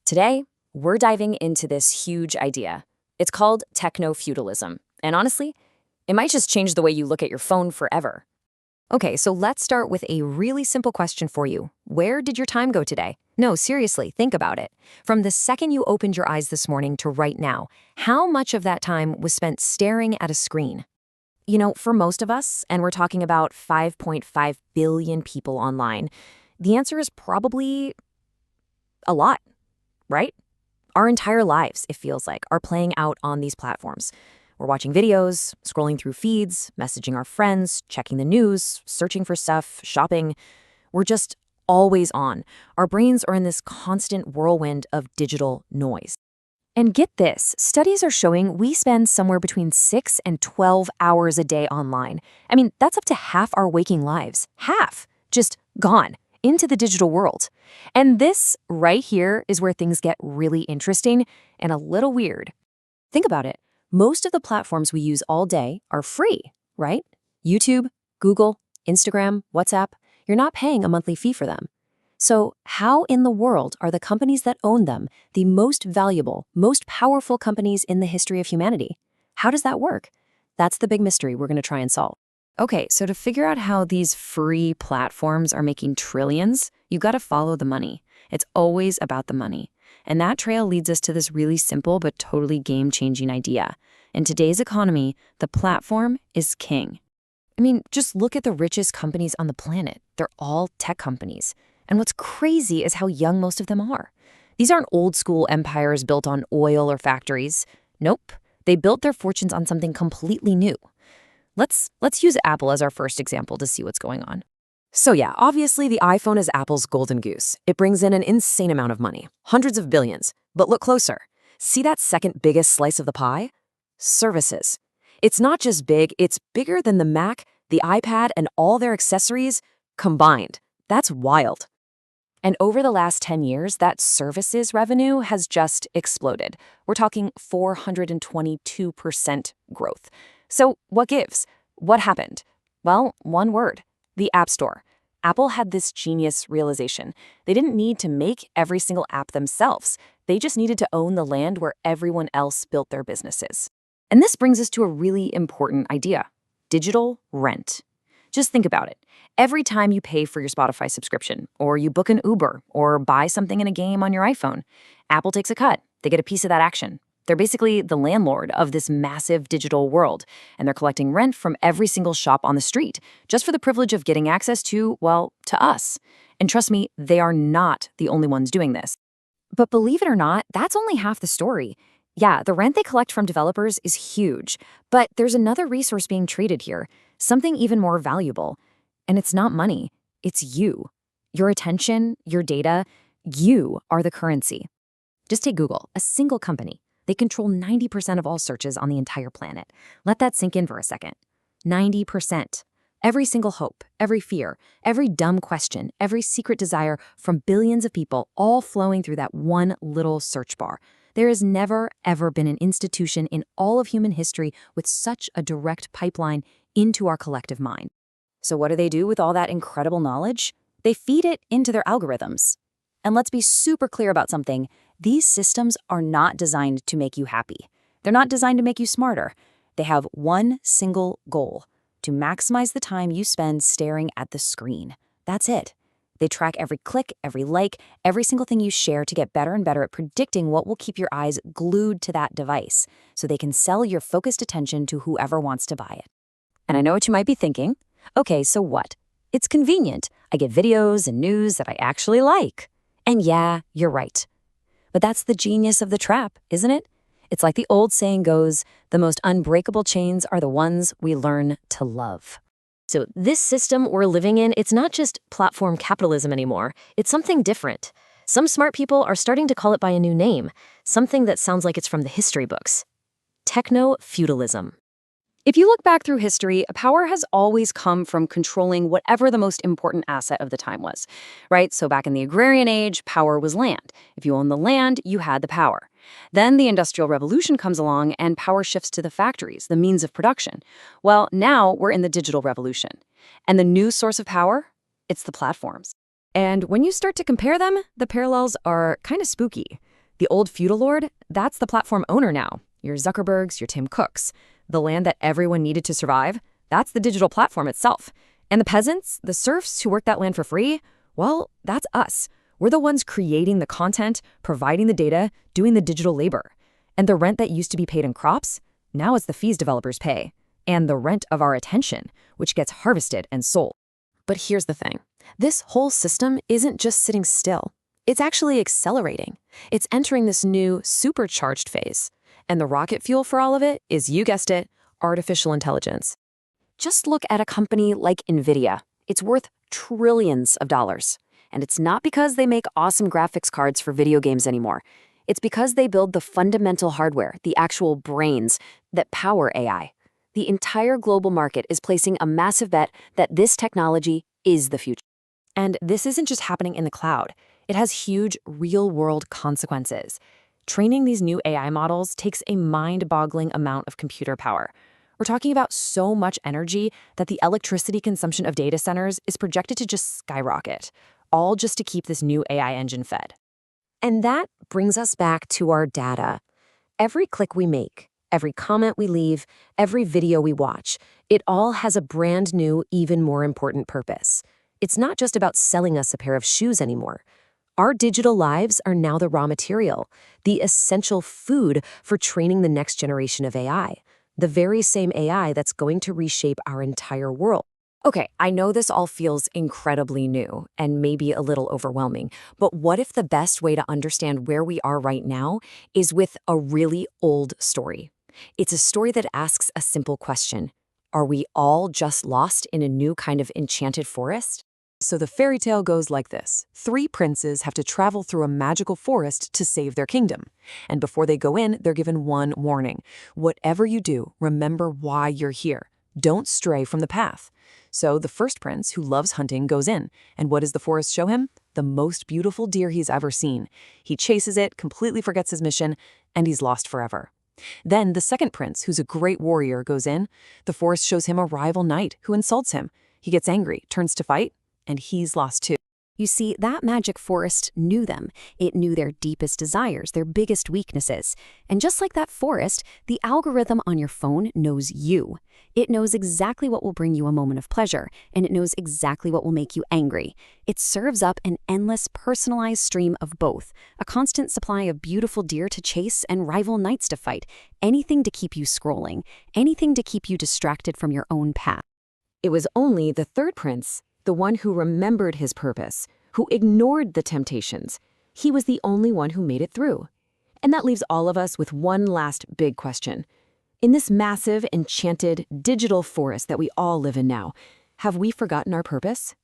Today, we're diving into this huge idea. It's called technofeudalism. And honestly, it might just change the way you look at your phone forever. Okay, so let's start with a really simple question for you. Where did your time go today? No, seriously, think about it. From the second you opened your eyes this morning to right now, how much of that time was spent staring at a screen? For most of us, and we're talking about 5.5 billion people online, the answer is probably a lot, right? Our entire lives, it feels like, are playing out on these platforms. We're watching videos, scrolling through feeds, messaging our friends, checking the news, searching for stuff, shopping. We're just always on. Our brains are in this constant whirlwind of digital noise. And get this, studies are showing we spend somewhere between 6 and 12 hours a day online. I mean, that's up to half our waking lives. Half. Just gone into the digital world. And this right here is where things get really interesting and a little weird. Think about it. Most of the platforms we use all day are free, right? YouTube, Google, Instagram, WhatsApp, you're not paying a monthly fee for them. So how in the world are the companies that own them the most valuable, most powerful companies in the history of humanity? How does that work? That's the big mystery we're going to try and solve. Okay, so to figure out how these free platforms are making trillions, you got to follow the money. It's always about the money. And that trail leads us to this really simple but totally game-changing idea. In today's economy, the platform is king. I mean, just look at the richest companies on the planet. They're all tech companies. And what's crazy is how young most of them are. These aren't old-school empires built on oil or factories. Nope, they built their fortunes on something completely new. Let's use Apple as our first example to see what's going on. So yeah, obviously the iPhone is Apple's golden goose. It brings in an insane amount of money, hundreds of billions. But look closer. See that second biggest slice of the pie? Services. It's not just big, it's bigger than the Mac, the iPad, and all their accessories combined. That's wild. And over the last 10 years, that services revenue has just exploded. We're talking 422% growth. So what gives? What happened? Well, one word: the App Store. Apple had this genius realization. They didn't need to make every single app themselves. They just needed to own the land where everyone else built their businesses. And this brings us to a really important idea: digital rent. Just think about it. Every time you pay for your Spotify subscription, or you book an Uber, or buy something in a game on your iPhone, Apple takes a cut. They get a piece of that action. They're basically the landlord of this massive digital world, and they're collecting rent from every single shop on the street, just for the privilege of getting access to, well, to us. And trust me, they are not the only ones doing this. But believe it or not, that's only half the story. Yeah, the rent they collect from developers is huge, but there's another resource being traded here, something even more valuable. And it's not money, it's you. Your attention, your data, you are the currency. Just take Google, a single company. They control 90% of all searches on the entire planet. Let that sink in for a second. 90%. Every single hope, every fear, every dumb question, every secret desire from billions of people, all flowing through that one little search bar. There has never, ever been an institution in all of human history with such a direct pipeline into our collective mind. So what do they do with all that incredible knowledge? They feed it into their algorithms. And let's be super clear about something. These systems are not designed to make you happy. They're not designed to make you smarter. They have one single goal: to maximize the time you spend staring at the screen. That's it. They track every click, every like, every single thing you share to get better and better at predicting what will keep your eyes glued to that device, so they can sell your focused attention to whoever wants to buy it. And I know what you might be thinking. Okay, so what? It's convenient. I get videos and news that I actually like. And yeah, you're right. But that's the genius of the trap, isn't it? It's like the old saying goes, the most unbreakable chains are the ones we learn to love. So this system we're living in, it's not just platform capitalism anymore. It's something different. Some smart people are starting to call it by a new name, something that sounds like it's from the history books: technofeudalism. If you look back through history, power has always come from controlling whatever the most important asset of the time was, right? So back in the agrarian age, power was land. If you owned the land, you had the power. Then the Industrial Revolution comes along and power shifts to the factories, the means of production. Well, now we're in the digital revolution. And the new source of power? It's the platforms. And when you start to compare them, the parallels are kind of spooky. The old feudal lord, that's the platform owner now. Your Zuckerbergs, your Tim Cooks. The land that everyone needed to survive, that's the digital platform itself. And the peasants, the serfs who work that land for free, well, that's us. We're the ones creating the content, providing the data, doing the digital labor. And the rent that used to be paid in crops, now it's the fees developers pay. And the rent of our attention, which gets harvested and sold. But here's the thing. This whole system isn't just sitting still. It's actually accelerating. It's entering this new supercharged phase. And the rocket fuel for all of it is, you guessed it, artificial intelligence. Just look at a company like NVIDIA. It's worth trillions of dollars. And it's not because they make awesome graphics cards for video games anymore. It's because they build the fundamental hardware, the actual brains, that power AI. The entire global market is placing a massive bet that this technology is the future. And this isn't just happening in the cloud. It has huge real-world consequences. Training these new AI models takes a mind-boggling amount of computer power. We're talking about so much energy that the electricity consumption of data centers is projected to just skyrocket, all just to keep this new AI engine fed. And that brings us back to our data. Every click we make, every comment we leave, every video we watch, it all has a brand new, even more important purpose. It's not just about selling us a pair of shoes anymore. Our digital lives are now the raw material, the essential food for training the next generation of AI, the very same AI that's going to reshape our entire world. Okay, I know this all feels incredibly new and maybe a little overwhelming, but what if the best way to understand where we are right now is with a really old story? It's a story that asks a simple question. Are we all just lost in a new kind of enchanted forest? So the fairy tale goes like this. 3 princes have to travel through a magical forest to save their kingdom. And before they go in, they're given one warning. Whatever you do, remember why you're here. Don't stray from the path. So the first prince, who loves hunting, goes in. And what does the forest show him? The most beautiful deer he's ever seen. He chases it, completely forgets his mission, and he's lost forever. Then the second prince, who's a great warrior, goes in. The forest shows him a rival knight who insults him. He gets angry, turns to fight, and he's lost too. You see, that magic forest knew them. It knew their deepest desires, their biggest weaknesses. And just like that forest, the algorithm on your phone knows you. It knows exactly what will bring you a moment of pleasure, and it knows exactly what will make you angry. It serves up an endless, personalized stream of both, a constant supply of beautiful deer to chase and rival knights to fight, anything to keep you scrolling, anything to keep you distracted from your own path. It was only the third prince, the one who remembered his purpose, who ignored the temptations. He was the only one who made it through. And that leaves all of us with one last big question. In this massive, enchanted, digital forest that we all live in now, have we forgotten our purpose?